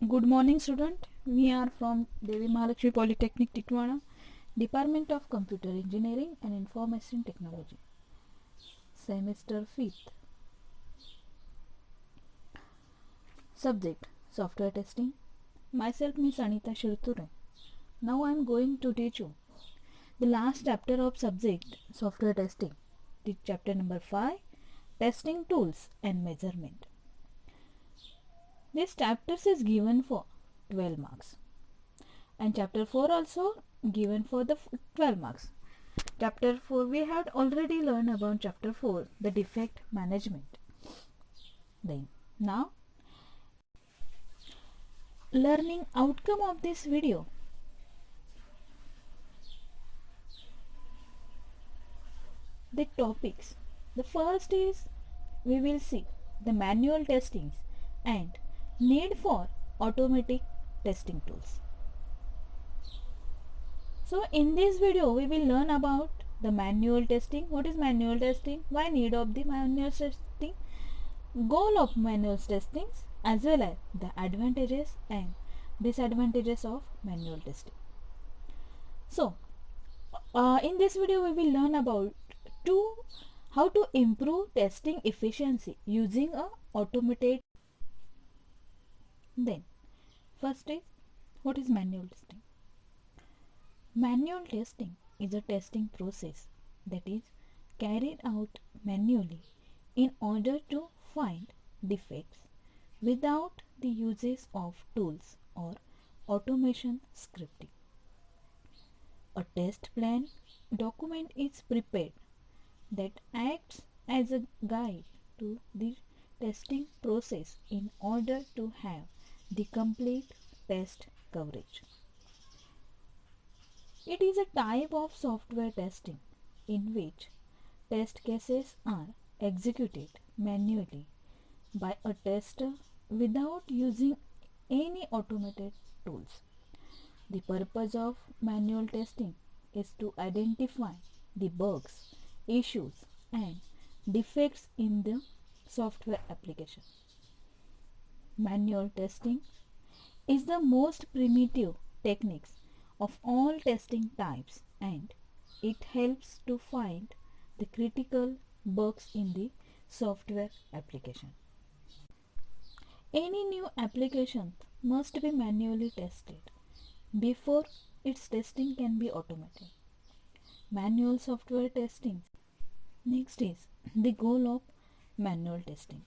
Good morning, student. We are from Devi Mahalakshmi Polytechnic Titwana, Department of Computer Engineering and Information Technology, Semester 5th. Subject Software Testing. Myself, Miss Anita Shirture. Now I am going to teach you the last chapter of subject Software Testing. Chapter number 5, Testing Tools and Measurement. This chapter is given for 12 marks. And chapter 4 also given for the 12 marks. Chapter 4 we had already learned about chapter 4, the defect management. Then now learning outcome of this video. The topics. The first is we will see the manual testings and need for automatic testing tools. So in this video we will learn about the manual testing. What is manual testing? Why need of the manual testing? Goal of manual testing as well as the advantages and disadvantages of manual testing. So in this video we will learn about how to improve testing efficiency using a automated. Then first is what is manual testing? Manual testing is a testing process that is carried out manually in order to find defects without the uses of tools or automation scripting. A test plan document is prepared that acts as a guide to the testing process in order to have the complete test coverage. It is a type of software testing in which test cases are executed manually by a tester without using any automated tools. The purpose of manual testing is to identify the bugs, issues, and defects in the software application. Manual testing is the most primitive techniques of all testing types, and it helps to find the critical bugs in the software application. Any new application must be manually tested before its testing can be automated. Manual software testing. Next is the goal of manual testing.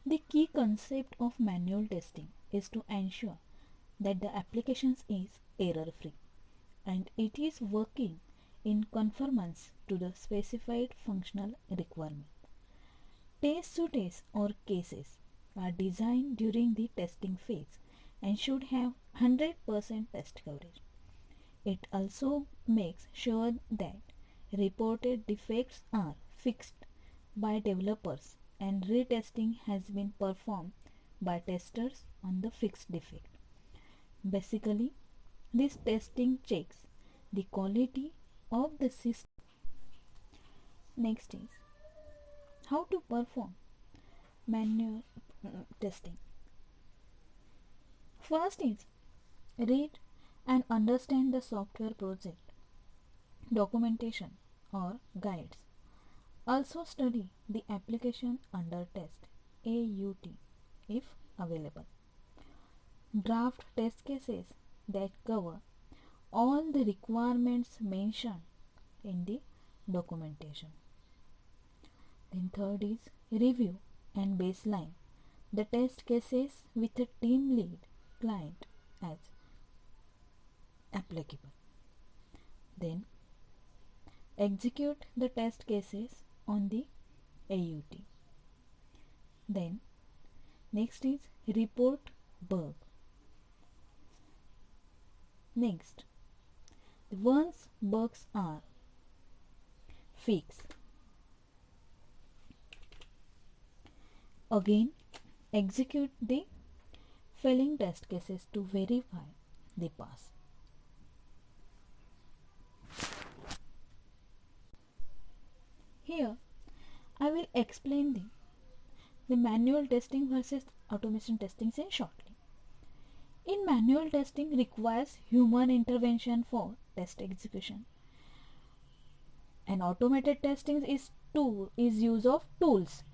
The key concept of manual testing is to ensure that the application is error-free and it is working in conformance to the specified functional requirement. Test suites or cases are designed during the testing phase and should have 100% test coverage. It also makes sure that reported defects are fixed by developers and retesting has been performed by testers on the fixed defect. Basically, this testing checks the quality of the system. Next is how to perform manual testing. First is read and understand the software project, documentation or guides. Also study the application under test AUT if available. Draft test cases that cover all the requirements mentioned in the documentation. Then third is review and baseline the test cases with a team lead client as applicable. Then execute the test cases on the AUT. Then next is report bug. Next, once bugs are fixed, again execute the failing test cases to verify the pass. Here I will explain the manual testing versus automation testing in shortly. In manual testing requires human intervention for test execution, and automated testing is use of tools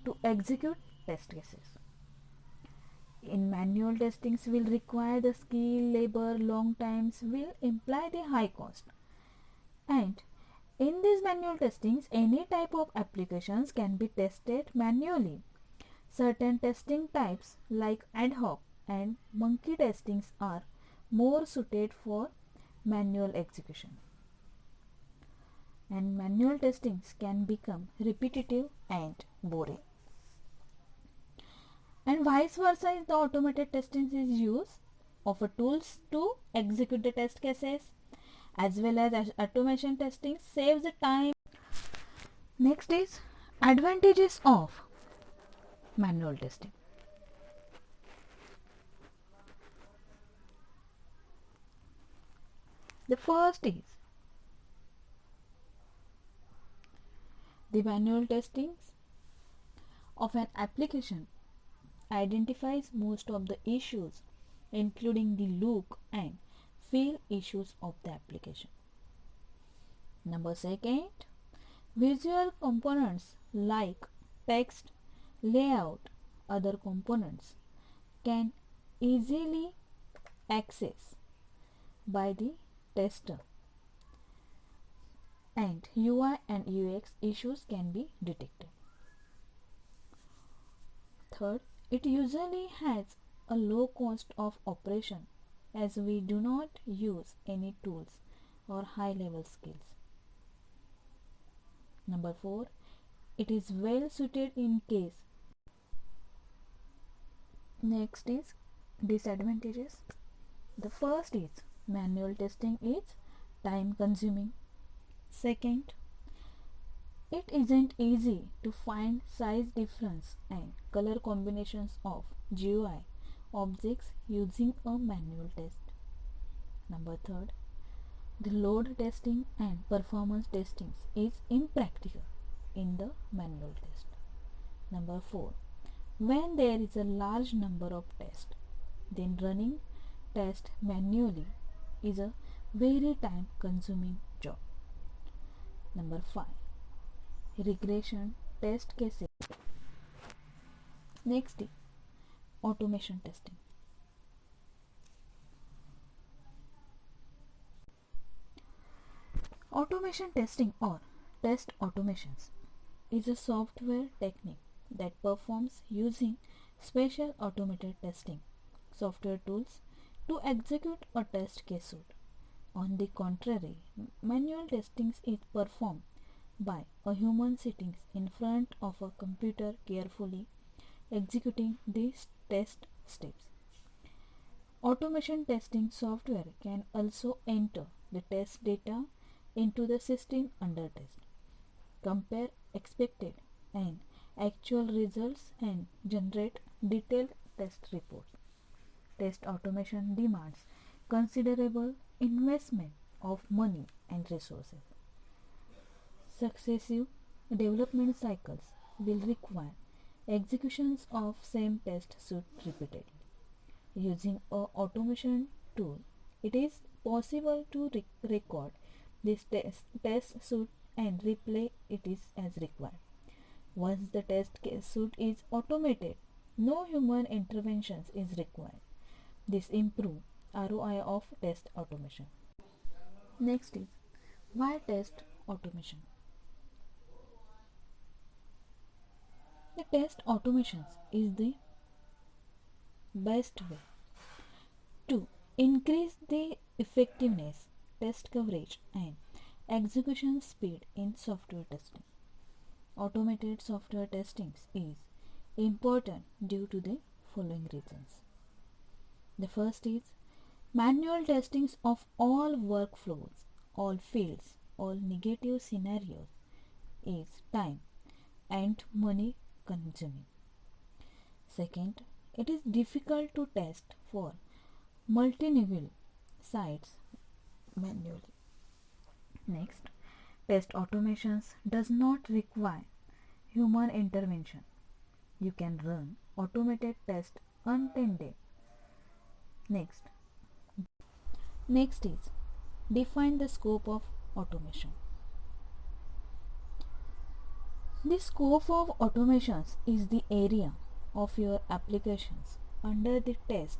to execute test cases. In manual testings will require the skill, labor, long times, will imply the high cost. And in these manual testings, any type of applications can be tested manually. Certain testing types like ad hoc and monkey testings are more suited for manual execution. And manual testings can become repetitive and boring. And vice versa is the automated testing is use of a tools to execute the test cases, as well as automation testing saves the time. Next is advantages of manual testing. The first is the manual testing of an application identifies most of the issues, including the look and feel issues of the application. Number second, visual components like text, layout, other components can easily access by the tester, and UI and UX issues can be detected. Third, it usually has a low cost of operation as we do not use any tools or high level skills. Number 4, it is well suited in case. Next is disadvantages. The first is manual testing is time consuming. Second, it isn't easy to find size difference and color combinations of GUI objects using a manual test. Number third, the load testing and performance testing is impractical in the manual test. Number 4, when there is a large number of tests, then running test manually is a very time consuming job. Number 5, regression test cases. Next is automation testing. Automation testing or test automations is a software technique that performs using special automated testing software tools to execute a test case suite. On the contrary, manual testing is performed by a human sitting in front of a computer carefully executing these test steps. Automation testing software can also enter the test data into the system under test, compare expected and actual results, and generate detailed test reports. Test automation demands considerable investment of money and resources. Successive development cycles will require executions of same test suite repeatedly. Using a automation tool, it is possible to record this test suite and replay it is as required. Once the test case suite is automated, no human interventions is required. This improves ROI of test automation. Next is why test automation. The test automations is the best way to increase the effectiveness, test coverage, and execution speed in software testing. Automated software testing is important due to the following reasons. The first is manual testings of all workflows, all fields, all negative scenarios is time and money consuming. Second, it is difficult to test for multi-level sites manually. Next, test automations does not require human intervention. you can run automated tests untended. Next. Next is define the scope of automation. The scope of automations is the area of your applications under the test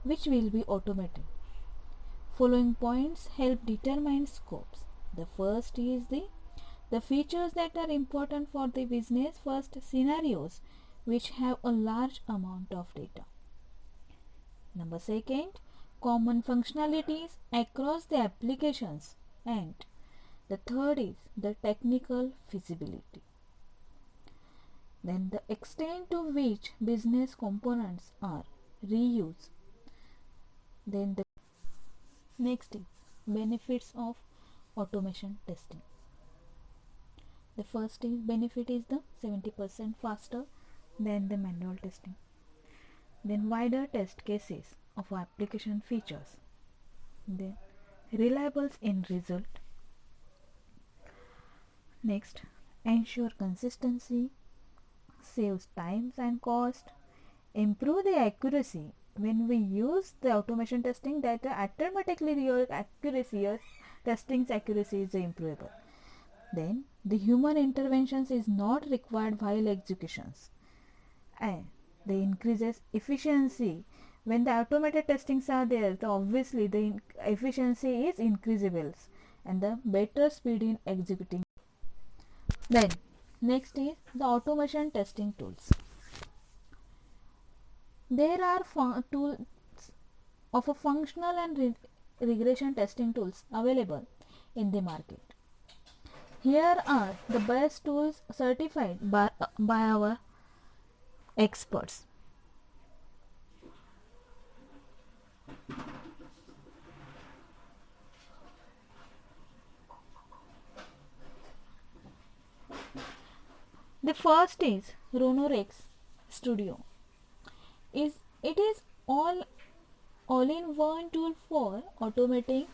which will be automated. Following points help determine scopes. The first is the features that are important for the business first scenarios which have a large amount of data. Number second, common functionalities across the applications, and the third is the technical feasibility. Then the extent to which business components are reused. Then the next is benefits of automation testing. The first is benefit is the 70% faster than the manual testing. Then wider test cases of application features. Then reliable end result. Next, ensure consistency, saves times and cost, improve the accuracy. When we use the automation testing, that automatically your testing's accuracy is improvable. Then the human interventions is not required while executions, and the increases efficiency. When the automated testings are there, obviously the efficiency is increasable and the better speed in executing. Then next is the automation testing tools. There are tools of a functional and regression testing tools available in the market. Here are the best tools certified by our experts. The first is Ronorex Studio. It is all-in-one tool for automating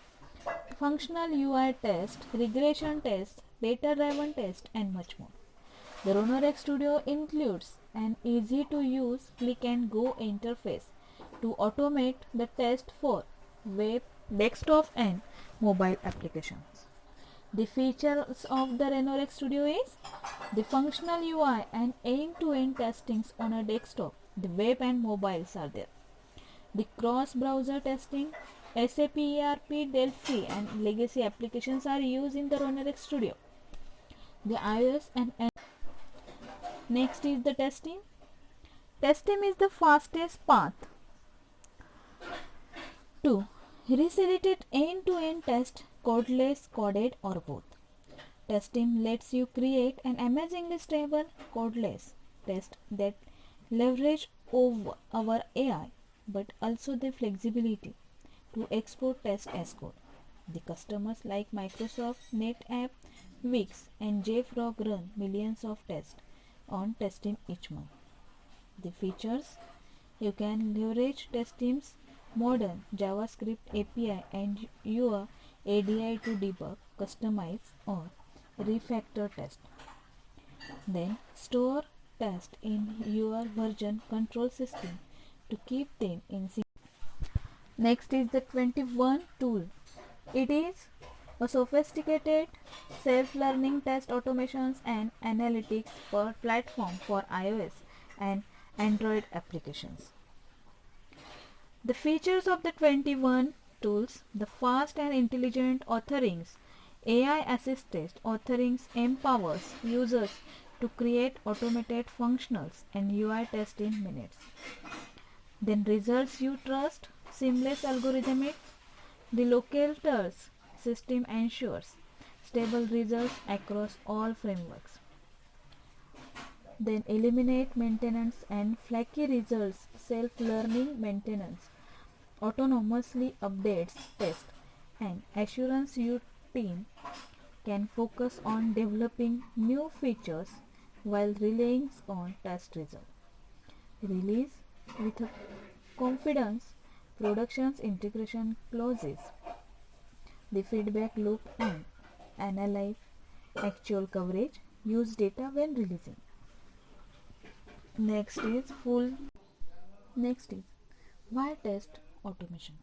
functional UI test, regression test, data-driven test, and much more. The Ronorex Studio includes an easy-to-use click-and-go interface to automate the test for web, desktop, and mobile applications. The features of the Ronorex Studio is the functional UI and end-to-end testings on a desktop, the web and mobiles are there. The cross-browser testing, SAP ERP, Delphi and legacy applications are used in the Ronorex Studio. The iOS and next is the testing. Testing is the fastest path to reselected end-to-end test, codeless, coded or both. Testing lets you create an amazingly stable codeless test that leverage over our AI but also the flexibility to export test as code. The customers like Microsoft, NetApp, Wix and JFrog run millions of tests on testing each month. The features: you can leverage test teams, modern JavaScript API and your ADI to debug, customize or refactor test. Then store test in your version control system to keep them in sync. Next is the 21 tool. It is a sophisticated self-learning test automations and analytics platform for iOS and Android applications. The features of the 21 tools: the fast and intelligent authoring. AI assisted authoring empowers users to create automated functionals and UI tests in minutes. Then results you trust, seamless algorithmic. The locators system ensures stable results across all frameworks. Then eliminate maintenance and flaky results, self-learning maintenance, autonomously updates test, and assurance your team can focus on developing new features while relying on test results. Release with a confidence, productions integration clauses, the feedback loop and analyze actual coverage, use data when releasing. Next is full. Next is why test automation.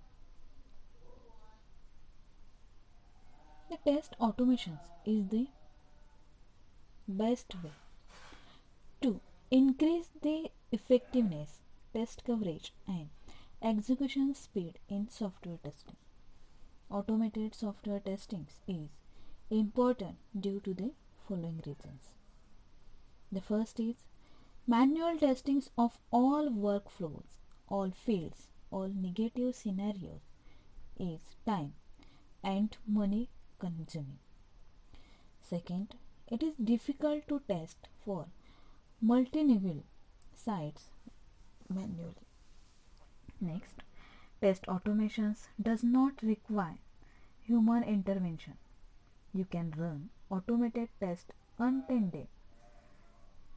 The test automations is the best way to increase the effectiveness, test coverage, and execution speed in software testing. Automated software testing is important due to the following reasons. The first is manual testings of all workflows, all fields, all negative scenarios is time and money consuming. Second, it is difficult to test for multi-level sites manually. Next, test automations does not require human intervention. You can run automated tests untended.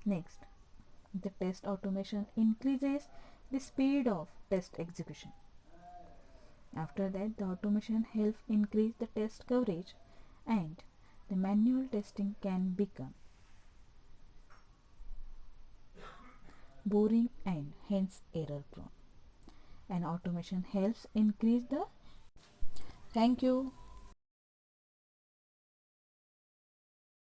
Next, the test automation increases the speed of test execution. After that, the automation helps increase the test coverage and the manual testing can become boring and hence error prone. And automation helps increase the. Thank you.